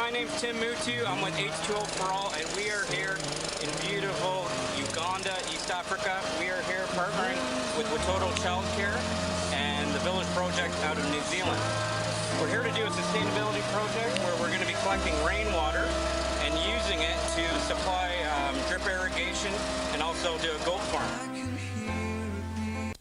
my name's Tim MUTTOO. I'm with H2O for All, and we are here in beautiful Uganda, East Africa. We are here partnering with MUTTOO Childcare and the Village Project out of New Zealand. We're here to do a sustainability project where we're going to be collecting rainwater and using it to supply drip irrigation and also do a goat farm.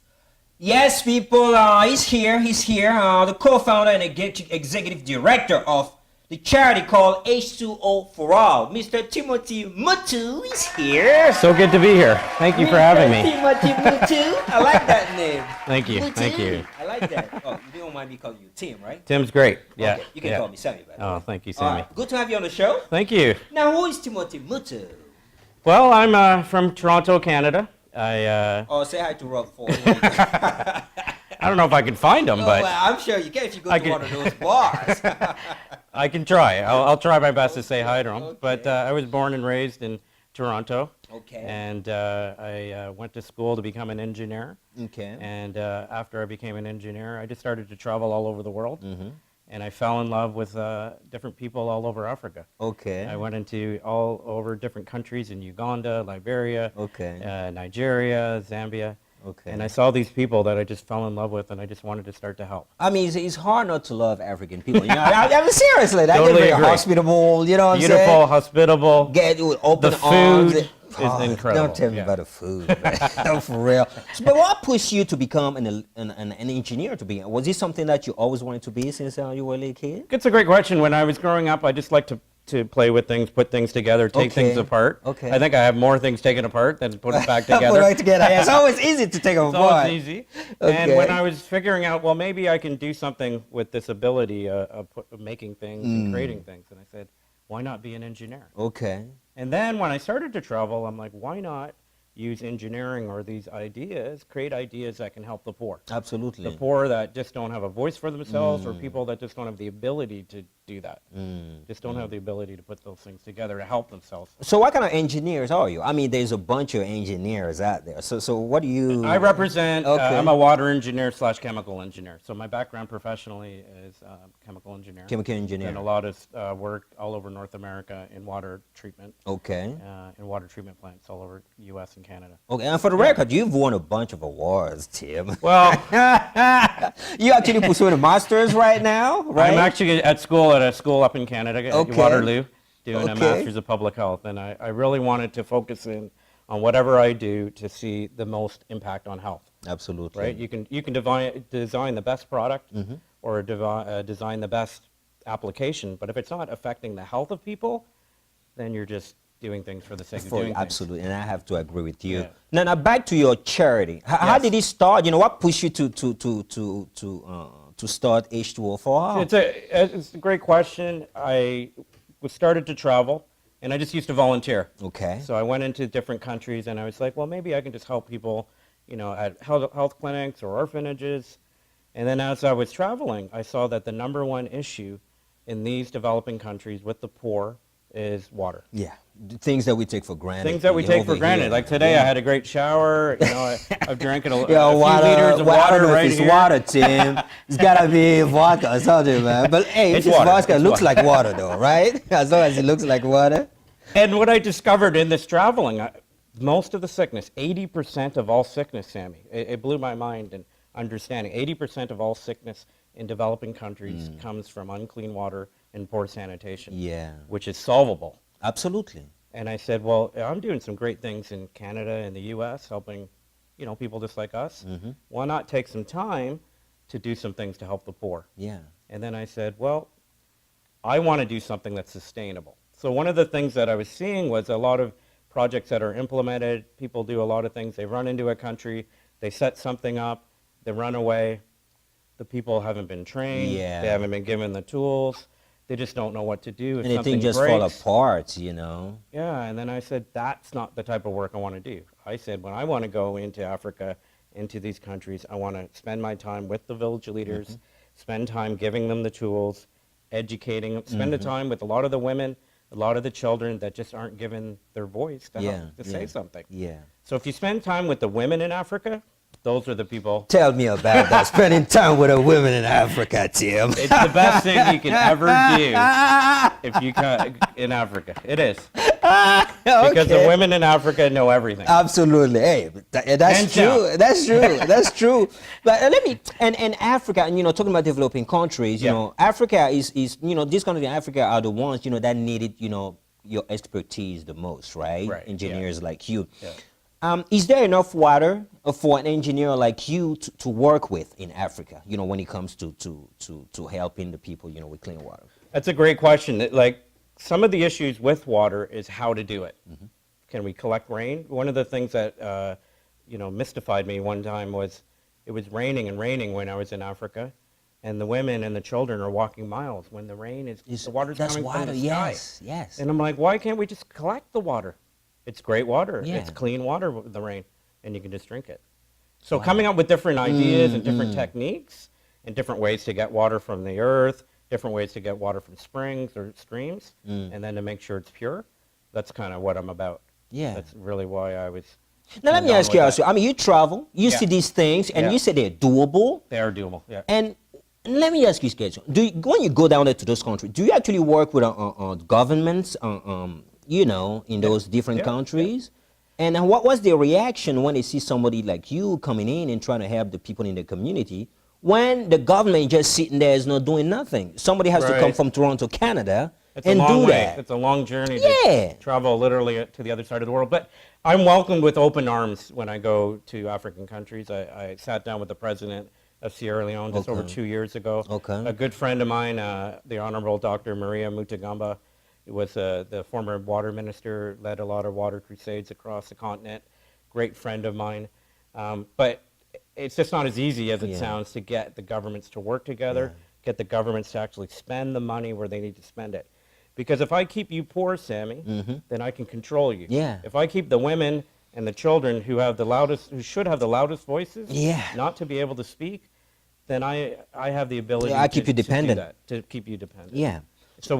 Yes, people, he's here, the co-founder and executive director of the charity called H2O for All. Mr. Timothy MUTTOO is here. So good to be here. Thank you for having me. Timothy MUTTOO. I like that name. Thank you, MUTTOO. thank you. I like that. Oh, you don't mind me calling you Tim, right? Tim's great, yeah. Okay. You can call me Sammy, by the way. Oh, thank you, Sammy. Good to have you on the show. Thank you. Now, who is Timothy MUTTOO? Well, I'm from Toronto, Canada. Oh, say hi to Rob for me. I don't know if I can find him, but well, I'm sure you can if you go to one of those bars. I can try. I'll try my best to say hi to him. Okay. But I was born and raised in Toronto. Okay. And I went to school to become an engineer. Okay. And after I became an engineer, I just started to travel all over the world. Mm-hmm. And I fell in love with different people all over Africa. Okay. I went into all over different countries in Uganda, Liberia, okay. Nigeria, Zambia. Okay. And I saw these people that I just fell in love with, and I just wanted to start to help. I mean, it's hard not to love African people. You know, I mean, seriously, they're Totally very agree. hospitable. You know what I'm saying? Beautiful, hospitable. Get with open The arms. food is incredible. Don't tell me yeah. about the food, man. No, for real. So, but what pushed you to become an engineer to begin? Was this something that you always wanted to be since you were a little kid? It's a great question. When I was growing up, I just liked to play with things, put things together, take things apart. Okay. I think I have more things taken apart than put it back together. Put it together. Yeah, it's always easy to take them It's apart. always easy. Okay. And when I was figuring out, well, maybe I can do something with this ability of making things and creating things, and I said, why not be an engineer? Okay. And then when I started to travel, I'm like, why not use engineering or these ideas, create ideas that can help the poor? Absolutely. The poor that just don't have a voice for themselves, or people that just don't have the ability to do that. Just don't have the ability to put those things together to help themselves. So what kind of engineers are you? I mean, there's a bunch of engineers out there. So what do you... I represent, Okay. I'm a water engineer / chemical engineer. So my background professionally is chemical engineer. Chemical engineer. And a lot of work all over North America in water treatment. Okay. In water treatment plants all over U.S. and Canada. Okay, and for the record, you've won a bunch of awards, Tim. Well, You actually pursuing a master's right now, right? I'm actually at a school up in Canada, Okay. at Waterloo, doing a Okay. master's of public health, and I really wanted to focus in on whatever I do to see the most impact on health. Absolutely. Right? You can design the best product or design the best application, but if it's not affecting the health of people, then you're just doing things for the sake of doing things. Absolutely, and I have to agree with you. Yeah. Now back to your charity. How Yes. did it start? You know, what pushed you to start H2O for All? It's a great question. I started to travel, and I just used to volunteer. Okay. So I went into different countries, and I was like, well, maybe I can just help people, you know, at health clinics or orphanages. And then as I was traveling, I saw that the #1 issue in these developing countries with the poor is water. Yeah, the things that we take for granted. Things that we take for granted. Here. Like today, I had a great shower. You know, I've drank a few water, liters of I water don't know right if it's here. water, Tim. It's gotta be vodka or something, man. But hey, if It's it's water. vodka, it It's looks water. like water, though, right? As long as it looks like water. And what I discovered in this traveling, most of the sickness, 80% of all sickness, Sammy, it blew my mind and understanding. 80% of all sickness in developing countries comes from unclean water and poor sanitation, Yeah. which is solvable. Absolutely. And I said, well, I'm doing some great things in Canada and the U.S., helping, you know, people just like us. Why not take some time to do some things to help the poor? Yeah. And then I said, well, I want to do something that's sustainable. So one of the things that I was seeing was a lot of projects that are implemented. People do a lot of things. They run into a country, they set something up, they run away. The people haven't been trained. Yeah. They haven't been given the tools. They just don't know what to do. If And something things just breaks, fall apart, you know. yeah, and then I said, that's not the type of work I want to do. I said, when I want to go into Africa, into these countries, I want to spend my time with the village leaders, spend time giving them the tools, educating them, spend the time with a lot of the women, a lot of the children that just aren't given their voice to, Yeah, say something. Yeah. So if you spend time with the women in Africa, those are the people. Tell me about that. Spending time with a woman in Africa, Tim. It's the best thing you can ever do if you come in Africa. It is. Because the women in Africa know everything. Absolutely. Hey, that's true. That's true. That's true. But let me, and Africa, and talking about developing countries, you know, Africa is these countries in Africa are the ones, that needed, your expertise the most, right? Engineers like you. Is there enough water for an engineer like you to work with in Africa, when it comes to helping the people, with clean water? That's a great question. Like, some of the issues with water is how to do it. Can we collect rain? One of the things that, mystified me one time was it was raining and raining when I was in Africa, and the women and the children are walking miles when the rain is, the water's coming from the sky. Yes. And I'm like, why can't we just collect the water? It's great water. Yeah. It's clean water with the rain, and you can just drink it. So coming up with different ideas and different techniques and different ways to get water from the earth, different ways to get water from springs or streams, and then to make sure it's pure, that's kind of what I'm about. Yeah. That's really why I was... Now let me ask you also, I mean, you travel, you see these things, and you say they're doable. They are doable, yeah. And let me ask you, Sketch, when you go down there to those countries, do you actually work with governments, in those different countries? And what was their reaction when they see somebody like you coming in and trying to help the people in the community when the government just sitting there is not doing nothing? Somebody has to come from Toronto, Canada, and do that. It's a long journey to travel literally to the other side of the world. But I'm welcomed with open arms when I go to African countries. I sat down with the president of Sierra Leone just over 2 years ago. A good friend of mine, the Honorable Dr. Maria Mutagamba, was the former water minister, led a lot of water crusades across the continent. Great friend of mine. But it's just not as easy as it sounds to get the governments to work together, get the governments to actually spend the money where they need to spend it. Because if I keep you poor, Sammy, then I can control you. If I keep the women and the children who should have the loudest voices, not to be able to speak, then I have the ability to keep you dependent. To keep you dependent. So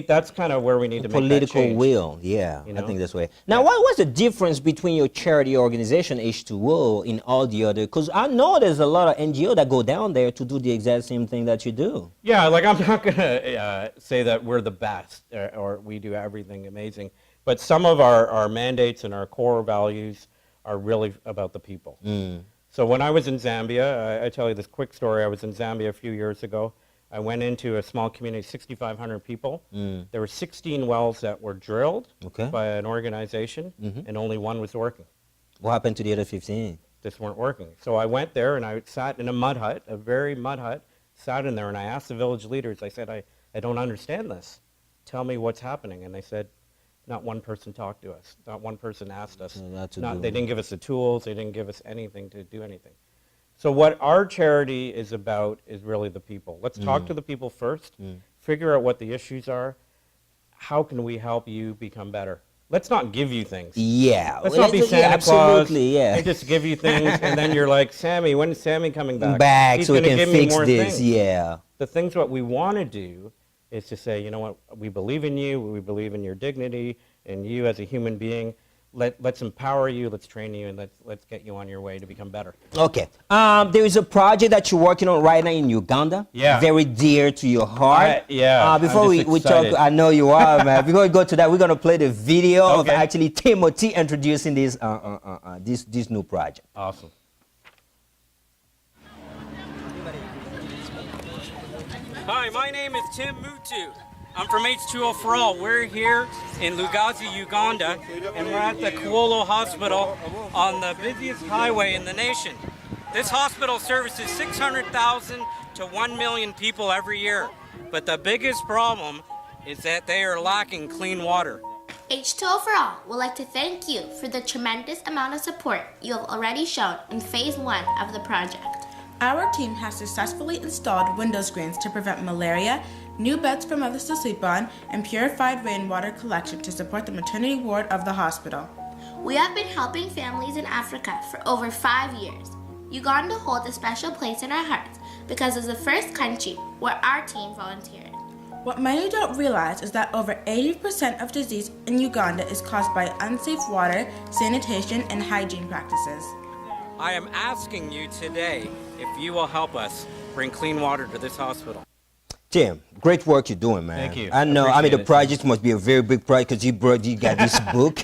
that's kind of where we need to make that change. Political will, I think that's way. Now, what's the difference between your charity organization, H2O, and all the other? Because I know there's a lot of NGO that go down there to do the exact same thing that you do. Yeah, like I'm not going to say that we're the best or we do everything amazing. But some of our mandates and our core values are really about the people. So when I was in Zambia, I tell you this quick story. I was in Zambia a few years ago. I went into a small community, 6,500 people. There were 16 wells that were drilled by an organization, and only one was working. What happened to the other 15? Just weren't working. So I went there and I sat in a mud hut, a very mud hut, sat in there, and I asked the village leaders, I said, I don't understand this. Tell me what's happening. And they said, not one person talked to us. Not one person asked us. They didn't give us the tools. They didn't give us anything to do anything. So what our charity is about is really the people. Let's talk to the people first, figure out what the issues are. How can we help you become better? Let's not give you things. Let's not be Santa Claus and just give you things, and then you're like, Sammy, when is Sammy coming back? He's so we can fix this, The things what we want to do is to say, you know what, we believe in you, we believe in your dignity, and you as a human being. Let's empower you, let's train you, and let's get you on your way to become better. Okay. There is a project that you're working on right now in Uganda. Very dear to your heart. Before we talk, I know you are, man. Before we go to that, we're going to play the video of actually Timothy introducing this new project. Awesome. Hi, my name is Tim MUTTOO. I'm from H2O for All. We're here in Lugazi, Uganda, and we're at the Kuolo Hospital on the busiest highway in the nation. This hospital services 600,000 to 1 million people every year, but the biggest problem is that they are lacking clean water. H2O for All would like to thank you for the tremendous amount of support you have already shown in Phase 1 of the project. Our team has successfully installed window screens to prevent malaria, new beds for mothers to sleep on, and purified rainwater collection to support the maternity ward of the hospital. We have been helping families in Africa for over 5 years. Uganda holds a special place in our hearts because it's the first country where our team volunteered. What many don't realize is that over 80% of disease in Uganda is caused by unsafe water, sanitation, and hygiene practices. I am asking you today if you will help us bring clean water to this hospital. Tim, great work you're doing, man. Thank you. I know. I mean, the project must be a very big project because you got this book.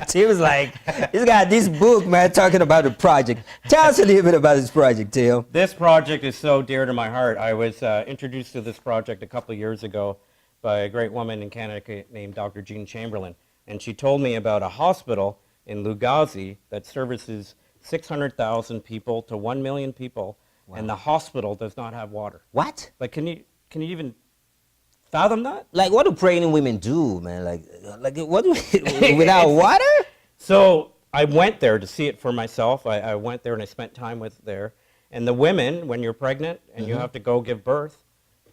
Tim was like, he's got this book, man, talking about the project. Tell us a little bit about this project, Tim. This project is so dear to my heart. I was introduced to this project a couple of years ago by a great woman in Canada named Dr. Jean Chamberlain, and she told me about a hospital in Lugazi that services 600,000 people to 1 million people, and the hospital does not have water. What? Like, can you even fathom that? Like, what do pregnant women do, man? Like what do without water? So I went there to see it for myself. I went there and I spent time with there. And the women, when you're pregnant and you have to go give birth,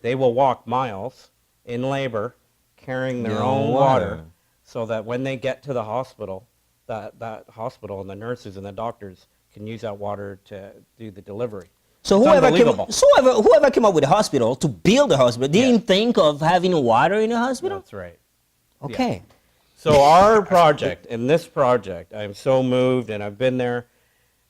they will walk miles in labor carrying their own water so that when they get to the hospital, that hospital and the nurses and the doctors can use that water to do the delivery. So whoever came up with the hospital to build the hospital didn't think of having water in the hospital? That's right. Okay. Yeah. So our project, in this project, I'm so moved, and I've been there,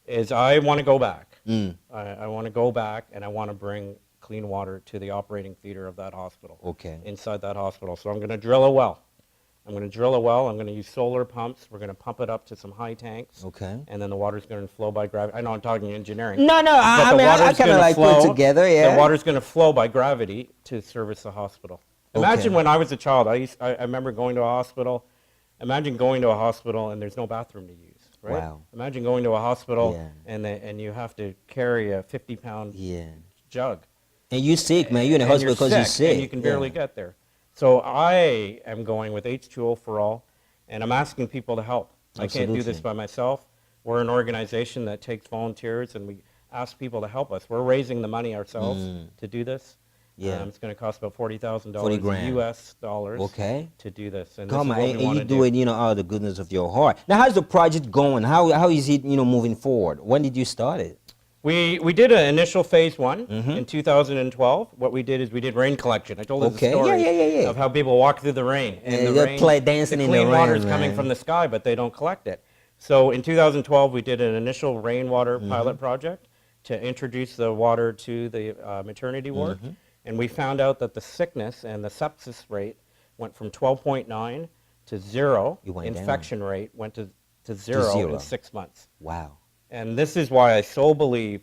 is I want to go back. I want to go back, and I want to bring clean water to the operating theater of that hospital. Okay. Inside that hospital. So I'm going to drill a well. I'm going to drill a well. I'm going to use solar pumps. We're going to pump it up to some high tanks. Okay. And then the water's going to flow by gravity. I know I'm talking engineering. No, I kind of like put it together, yeah. The water's going to flow by gravity to service the hospital. Imagine when I was a child, I remember going to a hospital. Imagine going to a hospital and there's no bathroom to use, right? Wow. Imagine going to a hospital and you have to carry a 50-pound jug. And you're sick, man. You're in the hospital because you're sick. And you can barely get there. So I am going with H2O for All, and I'm asking people to help. I can't do this by myself. We're an organization that takes volunteers, and we ask people to help us. We're raising the money ourselves to do this. Yeah. It's going to cost about $40,000 $40,000 US dollars to do this. And come this on, is what we and want you to do it, out of the goodness of your heart. Now, how's the project going? How is it, moving forward? When did you start it? We did an initial phase one in 2012. What we did is we did rain collection. I told us the story of how people walk through the rain. And the rain, play dancing in the rain. Clean water is coming from the sky, but they don't collect it. So in 2012, we did an initial rainwater pilot project to introduce the water to the maternity ward. And we found out that the sickness and the sepsis rate went from 12.9 to 0. Infection rate went to zero in 6 months. Wow. And this is why I so believe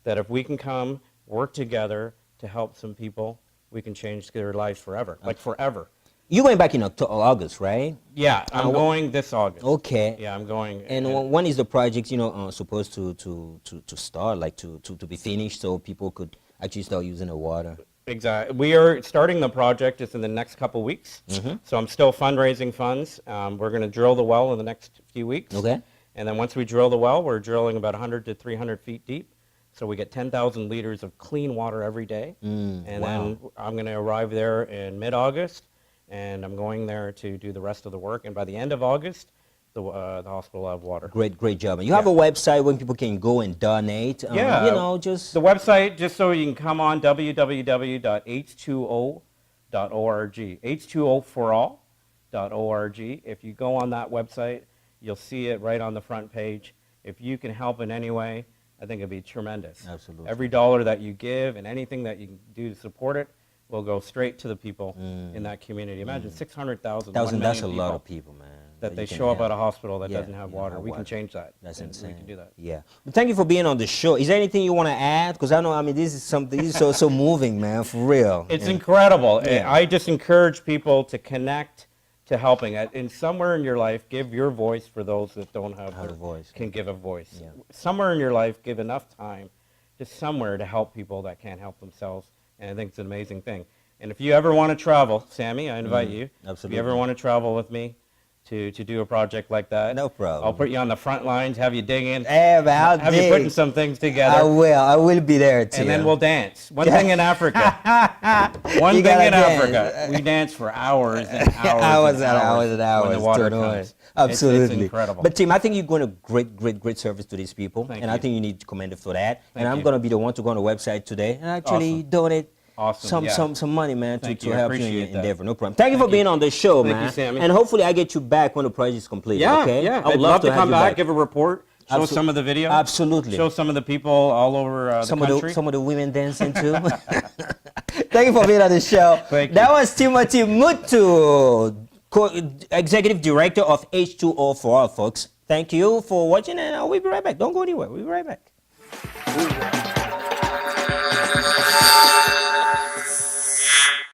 that if we can come, work together to help some people, we can change their lives forever, like forever. You're going back in August, right? Yeah, I'm going this August. Okay. Yeah, I'm going. And when is the project, supposed to start, like to be finished so people could actually start using the water? Exactly. We are starting the project just in the next couple weeks. So I'm still fundraising funds. We're going to drill the well in the next few weeks. Okay. And then once we drill the well, we're drilling about 100 to 300 feet deep. So we get 10,000 liters of clean water every day. And then I'm going to arrive there in mid-August, and I'm going there to do the rest of the work. And by the end of August, the hospital will have water. Great job. And you have a website where people can go and donate. Just... The website, just so you can come on, www.h2o.org. H2oforall.org. If you go on that website, you'll see it right on the front page. If you can help in any way, I think it'd be tremendous. Absolutely. Every dollar that you give and anything that you can do to support it will go straight to the people in that community. Imagine 600,000. That's a lot of people, man. That they show up at a hospital that doesn't have water. We can change that. That's insane. We can do that. Yeah. But thank you for being on the show. Is there anything you want to add? Because this is something, this is so moving, man, for real. It's incredible. I just encourage people to connect to helping. And somewhere in your life, give your voice for those that don't have a voice. Can give a voice. Yeah. Somewhere in your life, give enough time just somewhere to help people that can't help themselves. And I think it's an amazing thing. And if you ever want to travel, Sammy, I invite you. Absolutely. If you ever want to travel with me to do a project like that, no problem. I'll put you on the front lines, have you dig in, have you putting some things together. I will be there too. And then we'll dance. One thing in Africa. We dance for hours and hours and hours when the water comes. Absolutely. It's incredible. But Tim, I think you're going to great service to these people. Thank and you. I think you need to commend it for that. Thank I'm you. going to be the one to go on the website today and actually donate some money, man, to help you in your endeavor. No problem. Thank you for being on the show, man. Thank you, Sammy. And hopefully I get you back when the project is completed. Yeah, okay? yeah. I would I'd love to have come you back, give a report. Show some of the video. Absolutely. Show some of the people all over the country. Some of the women dancing too. Thank you for being on the show. Thank you. That was Timothy MUTTOO, Executive Director of H2O for All, folks. Thank you for watching, and we'll be right back. Don't go anywhere. We'll be right back.